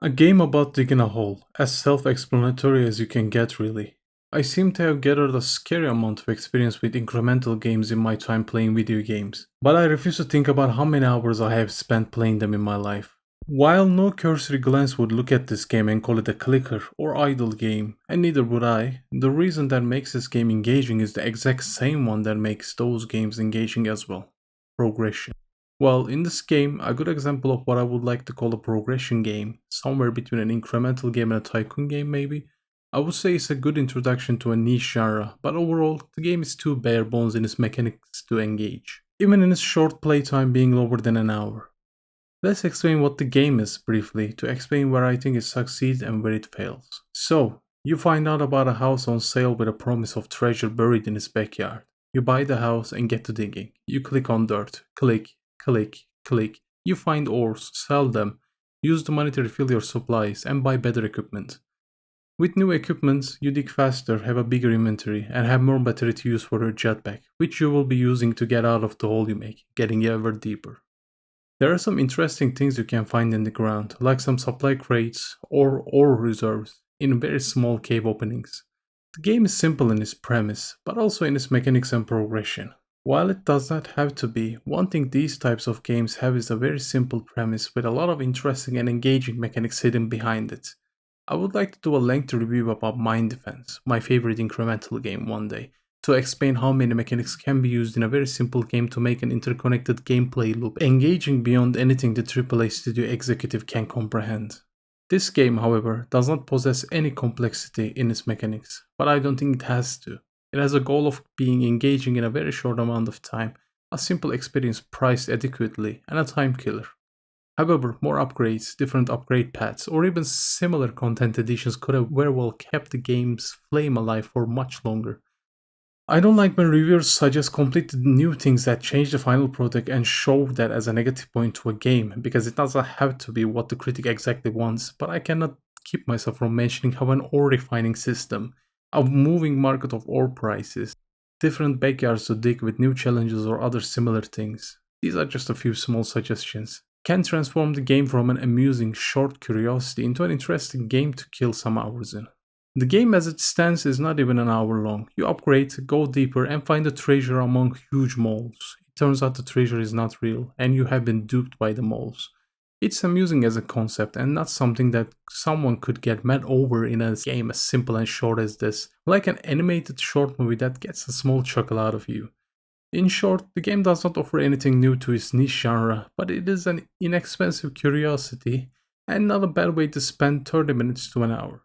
A game about digging a hole, as self-explanatory as you can get really. I seem to have gathered a scary amount of experience with incremental games in my time playing video games, but I refuse to think about how many hours I have spent playing them in my life. While no cursory glance would look at this game and call it a clicker or idle game, and neither would I, the reason that makes this game engaging is the exact same one that makes those games engaging as well: progression. Well, in this game, a good example of what I would like to call a progression game, somewhere between an incremental game and a tycoon game maybe, I would say it's a good introduction to a niche genre, but overall, the game is too bare bones in its mechanics to engage, even in its short playtime being lower than an hour. Let's explain what the game is briefly to explain where I think it succeeds and where it fails. So, you find out about a house on sale with a promise of treasure buried in its backyard. You buy the house and get to digging. You click on dirt, click. You find ores, sell them, use the money to refill your supplies, and buy better equipment. With new equipment, you dig faster, have a bigger inventory, and have more battery to use for your jetpack, which you will be using to get out of the hole you make, getting ever deeper. There are some interesting things you can find in the ground, like some supply crates or ore reserves in very small cave openings. The game is simple in its premise, but also in its mechanics and progression. While it does not have to be, one thing these types of games have is a very simple premise with a lot of interesting and engaging mechanics hidden behind it. I would like to do a lengthy review about Mind Defense, my favorite incremental game, one day, to explain how many mechanics can be used in a very simple game to make an interconnected gameplay loop engaging beyond anything the AAA studio executive can comprehend. This game, however, does not possess any complexity in its mechanics, but I don't think it has to. It has a goal of being engaging in a very short amount of time, a simple experience priced adequately, and a time killer. However, more upgrades, different upgrade paths, or even similar content additions could have very well kept the game's flame alive for much longer. I don't like when reviewers suggest completely new things that change the final product and show that as a negative point to a game, because it doesn't have to be what the critic exactly wants, but I cannot keep myself from mentioning how an ore refining system, a moving market of ore prices, different backyards to dig with new challenges or other similar things, these are just a few small suggestions, can transform the game from an amusing short curiosity into an interesting game to kill some hours in. The game as it stands is not even an hour long. You upgrade, go deeper, and find a treasure among huge moles. It turns out the treasure is not real, and you have been duped by the moles. It's amusing as a concept, and not something that someone could get mad over in a game as simple and short as this, like an animated short movie that gets a small chuckle out of you. In short, the game does not offer anything new to its niche genre, but it is an inexpensive curiosity, and not a bad way to spend 30 minutes to an hour.